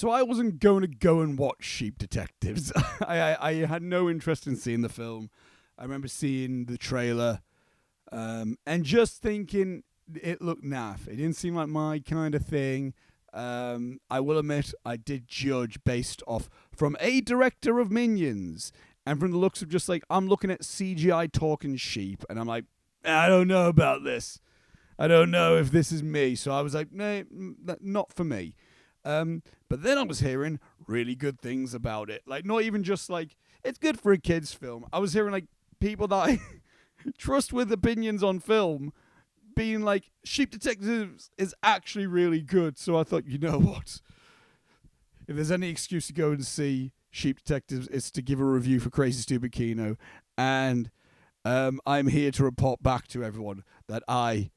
So I wasn't going to go and watch Sheep Detectives. I had no interest in seeing the film. I remember seeing the trailer and just thinking it looked naff. It didn't seem like my kind of thing. I will admit I did judge based off from a director of Minions and from the looks of just like I'm looking at CGI talking sheep and I'm like, I don't know about this. I don't know if this is me. So I was like, nah, not for me. But then I was hearing really good things about it. Like, not even just like, it's good for a kid's film. I was hearing like people that I trust with opinions on film being like, Sheep Detectives is actually really good. So I thought, you know what? If there's any excuse to go and see Sheep Detectives, it's to give a review for Crazy Stupid Kino. And I'm here to report back to everyone that I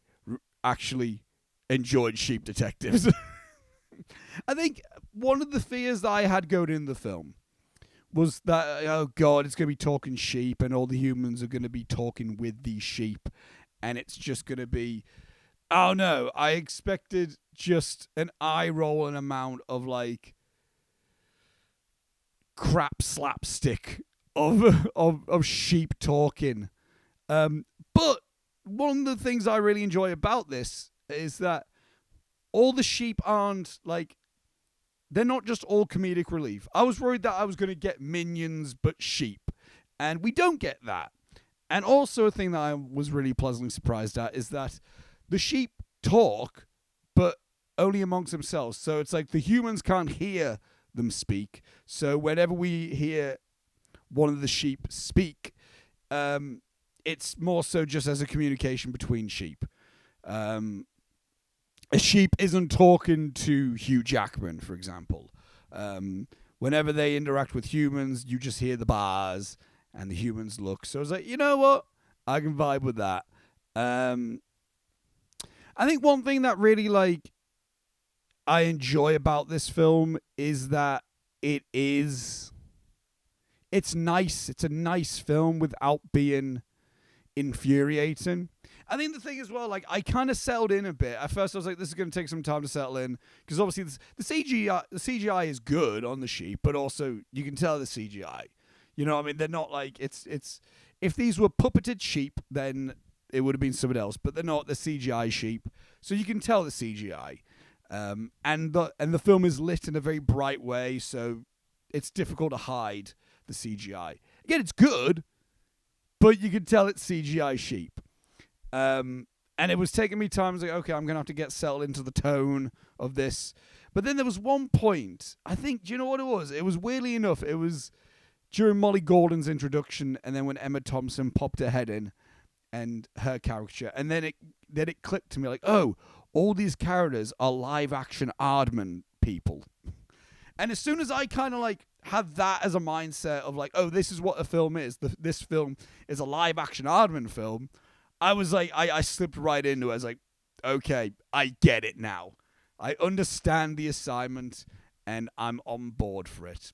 actually enjoyed Sheep Detectives. I think one of the fears that I had going in the film was that, oh God, it's going to be talking sheep and all the humans are going to be talking with these sheep. And it's just going to be, oh no, I expected just an eye-rolling amount of like crap slapstick of sheep talking. But one of the things I really enjoy about this is that all the sheep aren't like, they're not just all comedic relief. I was worried that I was going to get minions but sheep, and we don't get that. And also a thing that I was really pleasantly surprised at is that the sheep talk, but only amongst themselves. So it's like the humans can't hear them speak. So whenever we hear one of the sheep speak, it's more so just as a communication between sheep. A sheep isn't talking to Hugh Jackman, for example. Whenever they interact with humans, you just hear the bars and the humans look. So I was like, you know what? I can vibe with that. I think one thing that really like I enjoy about this film is that it's nice. It's a nice film without being infuriating. I think the thing as well, like I kind of settled in a bit. At first I was like, this is going to take some time to settle in because obviously the CGI is good on the sheep, but also you can tell the CGI. You know what I mean? They're not like it's if these were puppeted sheep, then it would have been someone else, but they're not. The CGI sheep, so you can tell the CGI. And the film is lit in a very bright way, so it's difficult to hide the CGI. Again, it's good, but you can tell it's CGI sheep. And it was taking me time. I was like, okay, I'm going to have to get settled into the tone of this. But then there was one point, I think, do you know what it was? It was weirdly enough, it was during Molly Gordon's introduction, and then when Emma Thompson popped her head in and her character, and then it clicked to me like, oh, all these characters are live action Aardman people. And as soon as I kind of like had that as a mindset of like, oh, this is what a film is. This film is a live action Aardman film. I was like, I slipped right into it. I was like, okay, I get it now. I understand the assignment and I'm on board for it.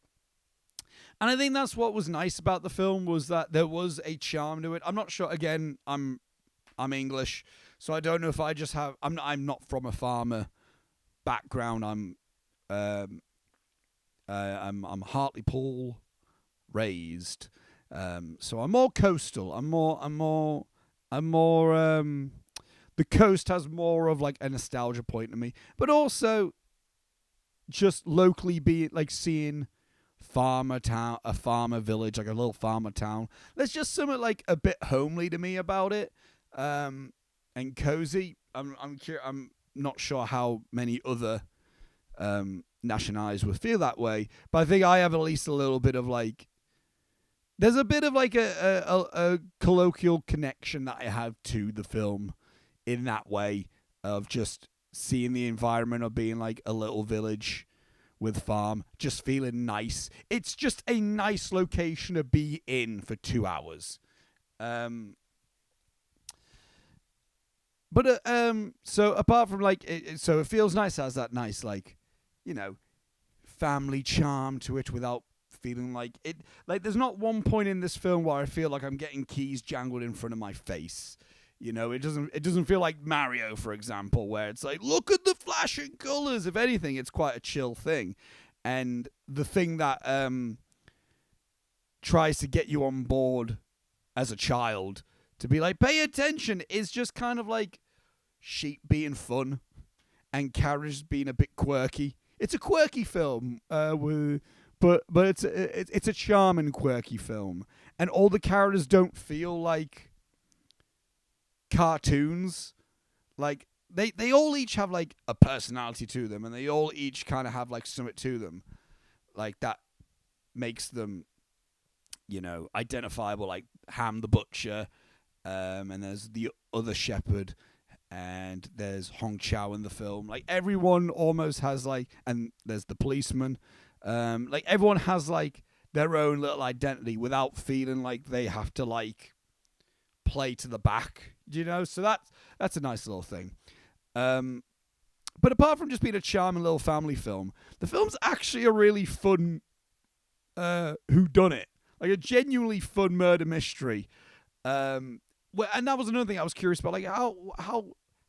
And I think that's what was nice about the film was that there was a charm to it. I'm not sure. Again, I'm English, so I don't know if I just have. I'm not from a farmer background. I'm Hartlepool raised, so I'm more coastal. I'm more. The coast has more of like a nostalgia point to me, but also just locally being like seeing a farmer village, like a little farmer town. There's just something like a bit homely to me about it, and cozy. I'm not sure how many other nationalities would feel that way, but I think I have at least a little bit of like. There's a bit of like a colloquial connection that I have to the film in that way of just seeing the environment of being like a little village with farm, just feeling nice. It's just a nice location to be in for 2 hours. So apart from like, so it feels nice, has that nice like, you know, family charm to it without feeling like it. Like there's not one point in this film where I feel like I'm getting keys jangled in front of my face. You know, it doesn't feel like Mario, for example, where it's like, look at the flashing colors. If anything, it's quite a chill thing. And the thing that tries to get you on board as a child to be like, pay attention, is just kind of like sheep being fun and characters being a bit quirky. It's a quirky film, but it's a charming quirky film, and all the characters don't feel like cartoons. Like they all each have like a personality to them, and they all each kind of have like something to them, like that makes them, identifiable. Like Ham the butcher, and there's the other shepherd, and there's Hong Chow in the film. Like everyone almost has like, and there's the policeman. Like everyone has like their own little identity without feeling like they have to like play to the back, So that's a nice little thing. But apart from just being a charming little family film, the film's actually a really fun whodunit, like a genuinely fun murder mystery. And that was another thing I was curious about, like how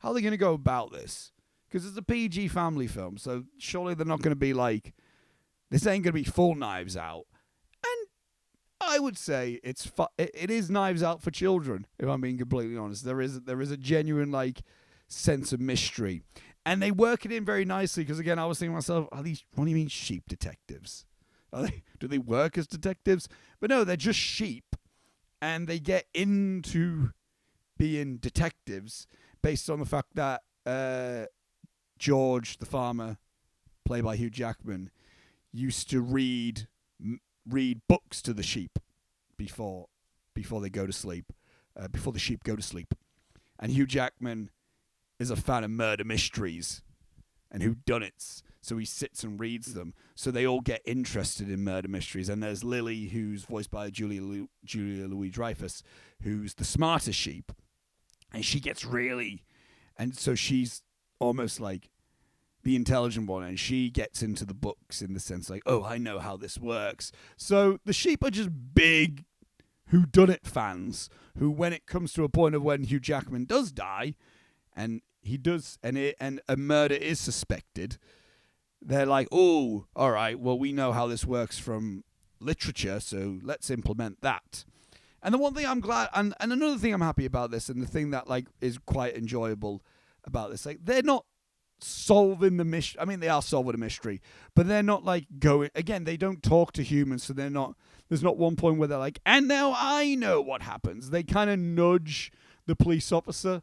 are they going to go about this? Because it's a PG family film, so surely they're not going to be like, this ain't going to be full Knives Out. And I would say it is Knives Out for children, if I'm being completely honest. There is a genuine like sense of mystery, and they work it in very nicely. Because again, I was thinking to myself, what do you mean sheep detectives? Do they work as detectives? But no, they're just sheep, and they get into being detectives based on the fact that George, the farmer, played by Hugh Jackman, used to read books to the sheep before they go to sleep, before the sheep go to sleep. And Hugh Jackman is a fan of murder mysteries and whodunits, so he sits and reads them. So they all get interested in murder mysteries. And there's Lily, who's voiced by Julia Louis-Dreyfus, who's the smartest sheep, and she gets really, and so she's almost like the intelligent one, and she gets into the books in the sense like, oh, I know how this works. So the sheep are just big whodunit fans who, when it comes to a point of when Hugh Jackman does die, and he does, and a murder is suspected, they're like, oh, all right, well, we know how this works from literature, so let's implement that. And the one thing I'm glad, and another thing I'm happy about this, and the thing that like is quite enjoyable about this, like they're not solving the mystery. I mean, they are solving a mystery, but they're not like going, again, they don't talk to humans, so there's not one point where they're like, and now I know what happens. They kind of nudge the police officer,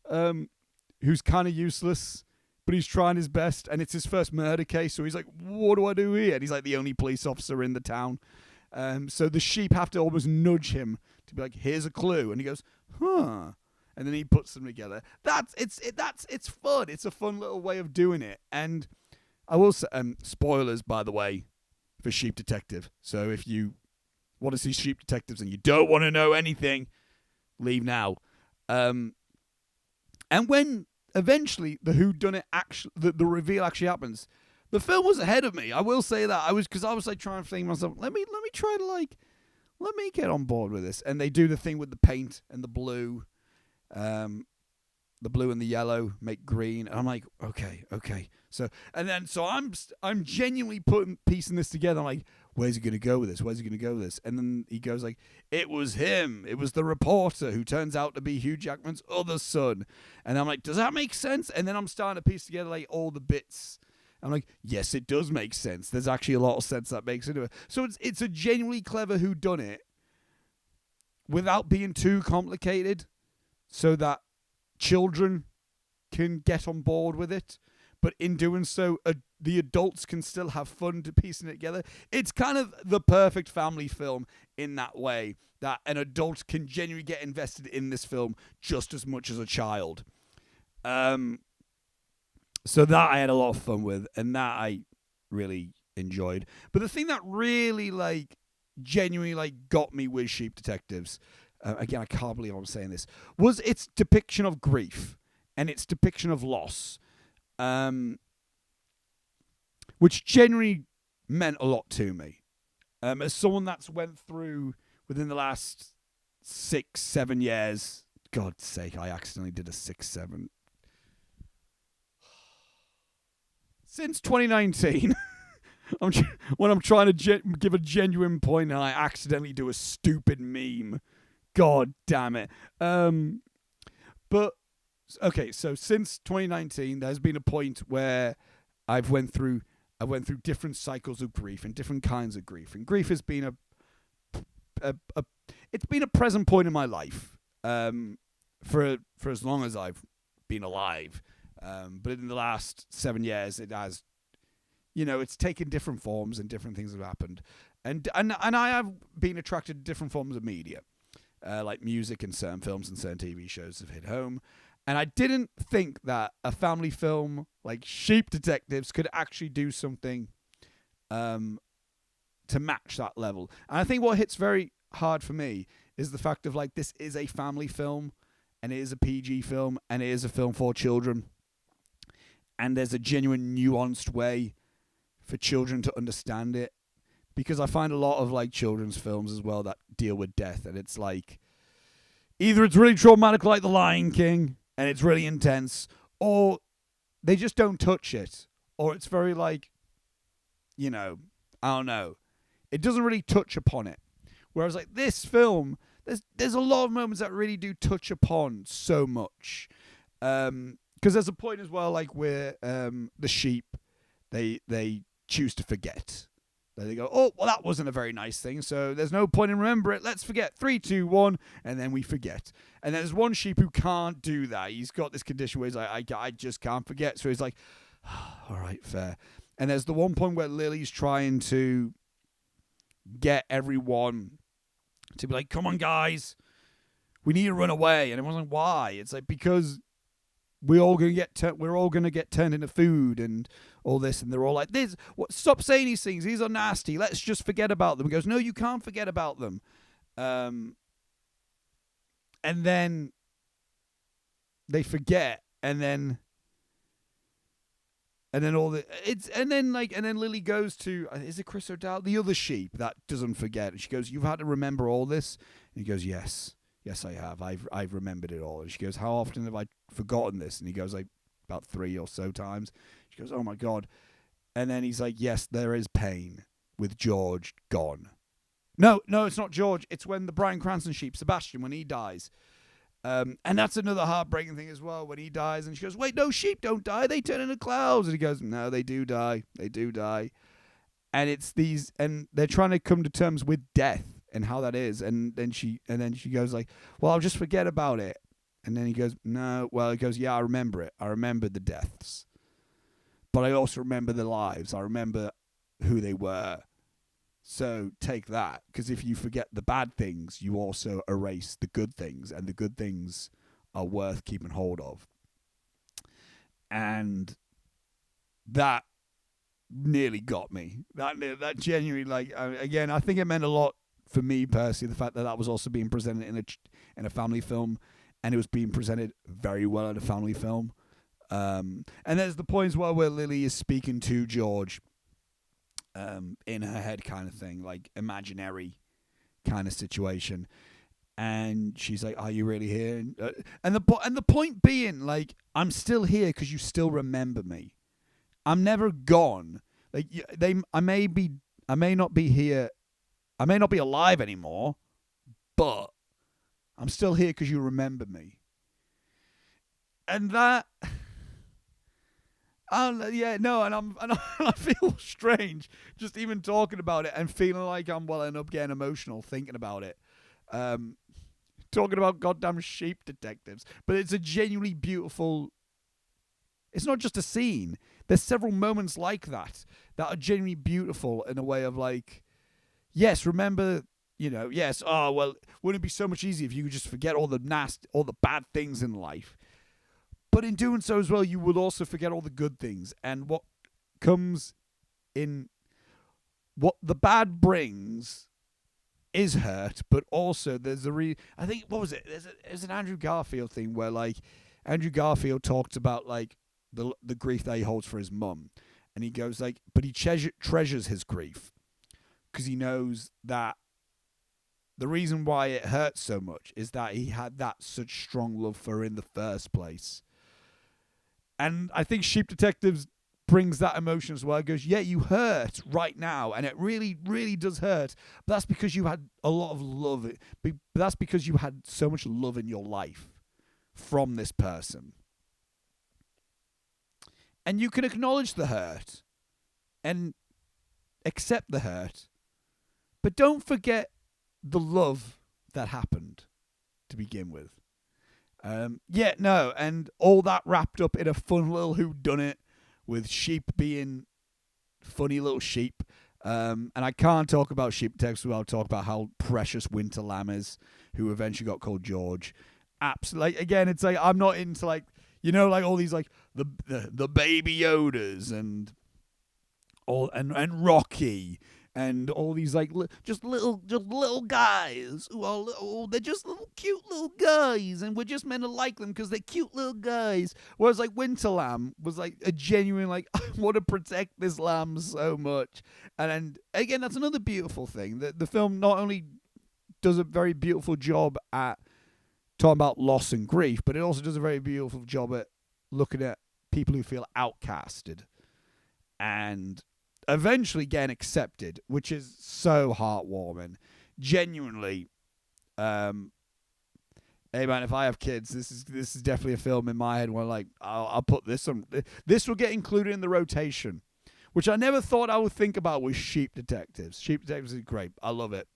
who's kind of useless, but he's trying his best, and it's his first murder case, so he's like, what do I do here? And he's like the only police officer in the town. So the sheep have to almost nudge him to be like, here's a clue. And he goes, huh. And then he puts them together. It's fun. It's a fun little way of doing it. And I will say, spoilers, by the way, for Sheep Detective. So if you want to see Sheep Detectives and you don't want to know anything, leave now. And when eventually the whodunit the reveal actually happens, the film was ahead of me. I will say that. Because I was like trying to think to myself, let me try to like, let me get on board with this. And they do the thing with the paint and the blue. The blue and the yellow make green, and I'm like, okay. So I'm genuinely piecing this together. I'm like, where's he gonna go with this? And then he goes like, it was him. It was the reporter who turns out to be Hugh Jackman's other son. And I'm like, does that make sense? And then I'm starting to piece together like all the bits. I'm like, yes, it does make sense. There's actually a lot of sense that makes into it. So it's a genuinely clever whodunit without being too complicated, so that children can get on board with it, but in doing so, the adults can still have fun to piecing it together. It's kind of the perfect family film in that way, that an adult can genuinely get invested in this film just as much as a child. So that I had a lot of fun with, and that I really enjoyed. But the thing that really like genuinely like got me with Sheep Detectives, again, I can't believe I'm saying this, was its depiction of grief and its depiction of loss, which generally meant a lot to me. As someone that's went through, within the last 6-7 years, God's sake, I accidentally did a 6-7. Since 2019, when I'm trying to give a genuine point and I accidentally do a stupid meme. God damn it. But okay, so since 2019, there's been a point where I went through different cycles of grief and different kinds of grief, and grief has been it's been a present point in my life for as long as I've been alive. But in the last 7 years, it has, it's taken different forms and different things have happened, and I have been attracted to different forms of media, like music and certain films and certain TV shows have hit home. And I didn't think that a family film like Sheep Detectives could actually do something to match that level. And I think what hits very hard for me is the fact of like this is a family film, and it is a PG film, and it is a film for children. And there's a genuine nuanced way for children to understand it. Because I find a lot of like children's films as well that deal with death, and it's like either it's really traumatic like The Lion King, and it's really intense, or they just don't touch it, or it's very like, I don't know. It doesn't really touch upon it. Whereas like this film, there's a lot of moments that really do touch upon so much. Because there's a point as well like where the sheep, they choose to forget. They go, oh, well, that wasn't a very nice thing, so there's no point in remember it. Let's forget. 3, 2, 1, and then we forget. And there's one sheep who can't do that. He's got this condition where he's like, I just can't forget. So he's like, all right, fair. And there's the one point where Lily's trying to get everyone to be like, come on, guys, we need to run away. And everyone's like, why? It's like, because we're all gonna get turned into food and all this, and they're all like, "This, what? Stop saying these things. These are nasty. Let's just forget about them." He goes, "No, you can't forget about them." And then they forget, and then Lily goes to, is it Chris O'Dowd, the other sheep that doesn't forget, and she goes, "You've had to remember all this," and he goes, "Yes." Yes, I have. I've remembered it all. And she goes, how often have I forgotten this? And he goes, like, about 3 or so times. She goes, oh, my God. And then he's like, yes, there is pain with George gone. No, it's not George. It's when the Bryan Cranston sheep, Sebastian, when he dies. And that's another heartbreaking thing as well, when he dies. And she goes, wait, no, sheep don't die. They turn into clouds. And he goes, no, they do die. They do die. And it's these, and they're trying to come to terms with death and how that is, and then she goes like, well, I'll just forget about it. And then he goes, no, well, he goes, yeah, I remember it. I remember the deaths, but I also remember the lives. I remember who they were. So take that, because if you forget the bad things, you also erase the good things, and the good things are worth keeping hold of. And that nearly got me. That genuinely, like, again, I think it meant a lot for me personally, the fact that was also being presented in a family film, and it was being presented very well in a family film. And there's the point as well where Lily is speaking to George in her head kind of thing, like imaginary kind of situation. And she's like, are you really here? And the point being, like, I'm still here because you still remember me. I'm never gone. Like, I may not be here. I may not be alive anymore, but I'm still here because you remember me. And that, and I feel strange just even talking about it and feeling like I'm welling up, getting emotional thinking about it. Talking about goddamn Sheep Detectives, but it's a genuinely beautiful. It's not just a scene. There's several moments like that are genuinely beautiful in a way of like, yes, remember, yes, oh, well, wouldn't it be so much easier if you could just forget all the bad things in life? But in doing so as well, you would also forget all the good things. And what comes in, what the bad brings is hurt, but also there's I think, what was it? There's an Andrew Garfield thing where, like, Andrew Garfield talked about, like, the grief that he holds for his mum. And he goes, like, but he treasures his grief because he knows that the reason why it hurts so much is that he had that such strong love for her in the first place. And I think Sheep Detectives brings that emotion as well. It goes, yeah, you hurt right now, and it really, really does hurt. But that's because you had a lot of love. But that's because you had so much love in your life from this person. And you can acknowledge the hurt and accept the hurt, but don't forget the love that happened to begin with. And all that wrapped up in a fun little whodunit with sheep being funny little sheep. And I can't talk about Sheep Detectives without talking about how precious Winter Lamb is, who eventually got called George. Absolutely. Like, again, it's like I'm not into like, you know, like all these like the baby Yodas and Rocky and all these like just little guys who are they're just little cute little guys, and we're just meant to like them because they're cute little guys. Whereas like Winter Lamb was like a genuine like I want to protect this lamb so much. And again, that's another beautiful thing. The film not only does a very beautiful job at talking about loss and grief, but it also does a very beautiful job at looking at people who feel outcasted and eventually getting accepted, which is so heartwarming. Genuinely, hey man, if I have kids, this is definitely a film in my head where like I'll put this on. This will get included in the rotation, which I never thought I would think about with Sheep Detectives. Sheep Detectives is great. I love it.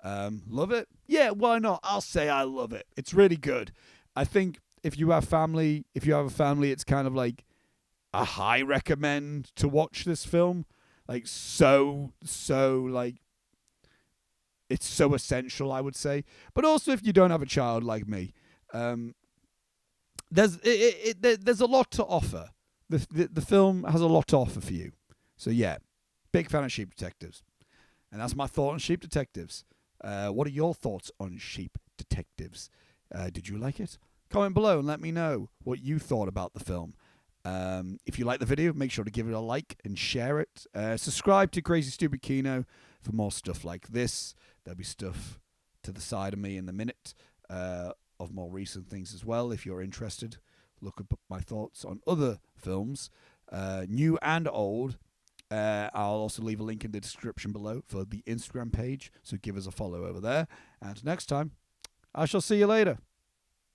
Love it? Yeah, why not? I'll say I love it. It's really good. I think if you have a family, it's kind of like a high recommend to watch this film. Like so like it's so essential, I would say. But also if you don't have a child like me, there's a lot to offer. The film has a lot to offer for you. So yeah, big fan of Sheep Detectives. And that's my thought on Sheep Detectives. What are your thoughts on Sheep Detectives? Did you like it? Comment below and let me know what you thought about the film. If you like the video, make sure to give it a like and share it. Subscribe to Crazy Stupid Kino for more stuff like this. There'll be stuff to the side of me in a minute of more recent things as well. If you're interested, look up my thoughts on other films, new and old. I'll also leave a link in the description below for the Instagram page, so give us a follow over there. And next time, I shall see you later.